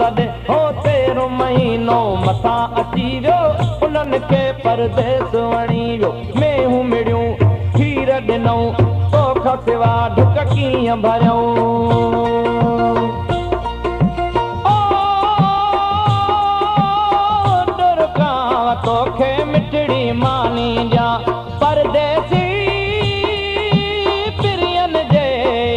तॾहिं हो तेरो महीनो मथां अची वियो उन्हनि खे परदेस वणी वियो मेहूं मिड़ियूं खीर ॾिनऊं तोखां सिवा ढुक कीअं भरियऊं तोखे मिठड़ी मानी ॾियां परदेसी पिरियन जे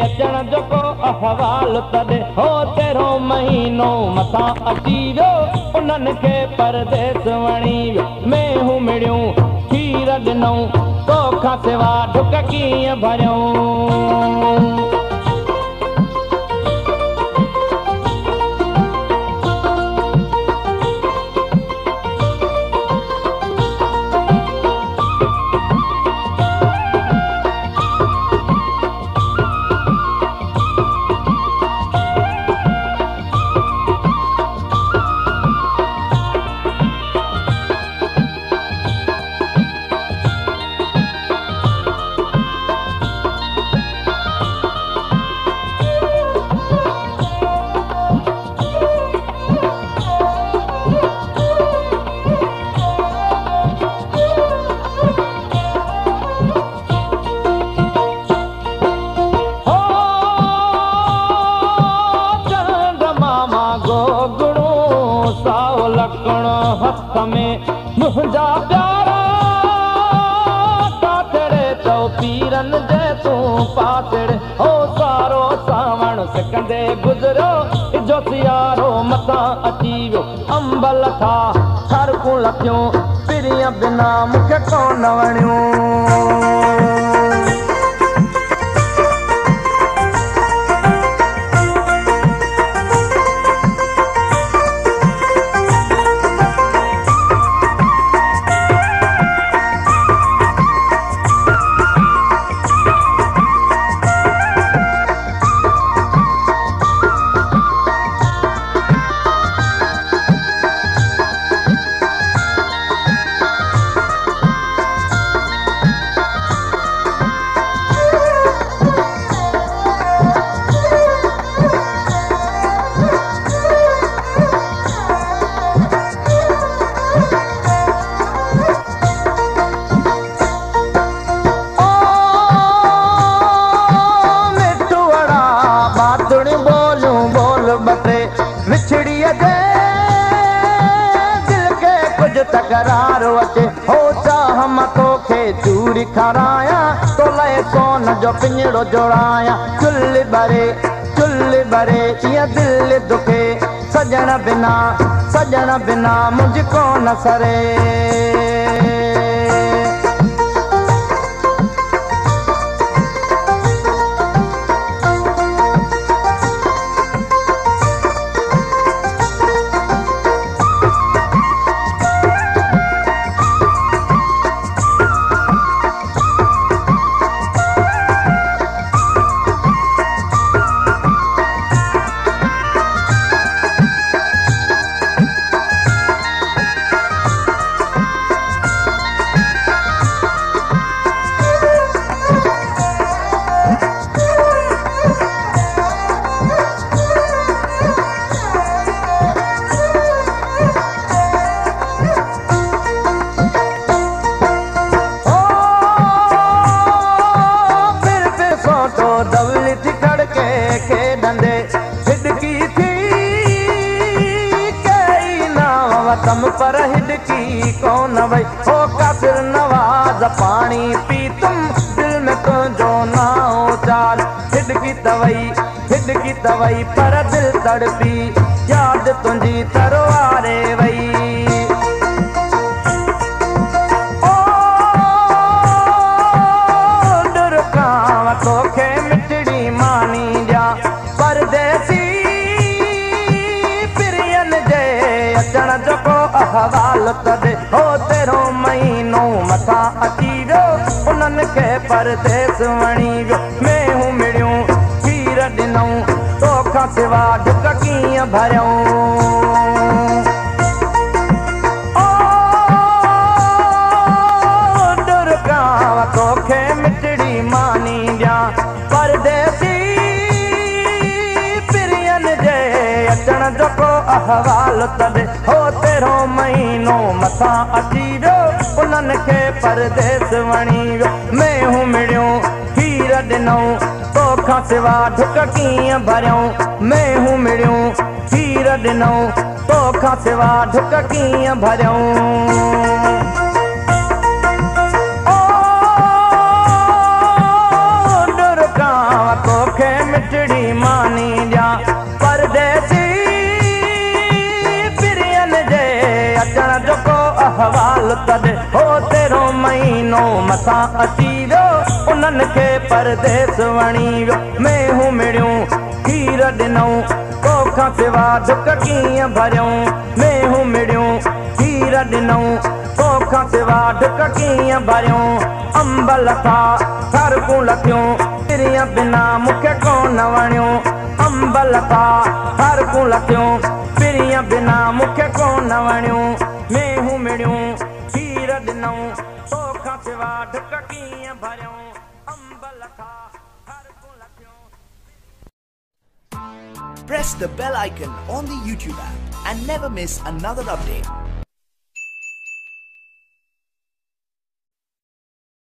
अचण जो को अहवाल तॾहिं हो तेरो महीनो मथां अची वियो उन्हनि खे परदेस वणी वियो मेहूं मिड़ियूं खीर ॾिनऊं तोखां सिवा ढुक कीअं भरियऊं हथ में मुंहिंजा प्यारा कातड़े तो पीरन जे तूं पातड़े हो सारो सावण सिकंदे गुज़रियो जो सियारो मथां अची वियो अंब लथा खरकूं लथियूं पिरिय बिना मूंखे कोन वणियूं तकरार अचे हो चाह मां तोखे चूरी खारायां तो लए सोन जो पिंजड़ो जोड़ायां चुल्ली बरे ईअं दिल दुखे सजण बिना मुंहिंजी कोन सरे तम पर हिडकी कौन वई हो काफिर नवाज पानी पी तुम दिल में तुझो नाओ चाल हिडकी तवई पर दिल तड़पी याद तुझी तरवारे वई ओ दुर्काव तोखे मिठड़ी मानी ॾियां परदेसी अचण जो को अहवाल तॾहिं हो तेरो महीनो मथां अची वियो उन्हनि खे परदेस वणी वियो मेहूं मिड़ियूं खीर ॾिनऊं तोखां सिवा ढुक कीअं भरियऊं ओ दुर्गाव तोखे मिठड़ी मानी ॾियां परदेसी पिरियन जे अचण जो को अहवाल तॾे हो तेरो महीनो मथां अची वियो उन्हनि खे परदेस वणी वियो मेहूं मिड़ियूं खीर ॾिनऊं तोखां सिवा ढुक कीअं भरियऊं मेहूं मिड़ियूं खीर ॾिनऊं तोखां सिवा ढुक कीअं भरियऊं तोखे मिठड़ी मानी ॾियां परदेसी पिरियन जे अचण जो को अहवाल तॾे हो तेरो महीनो मथां अची वियो उन्हनि खे परदेस वणी वियो मेहूं मिड़ियूं खीर ॾिनऊं तोखां सिवा ढुक कीअं भरियऊं मेहूं मिड़ियूं खीर ॾिनऊं तोखां सिवा ढुक कीअं भरियऊं अंब लथा थरकूं लथियूं पिरिय बिना मूंखे कोन वणियूं अंब लथा थरकूं लथियूं पिरिय बिना मूंखे कोन वणियूं मेहूं मिड़ियूं खीर ॾिनऊं तोखां सिवा ढुक कीअं भरियऊं अंब लथा थरकूं लथियूं Press the bell icon on the YouTube app and never miss another update.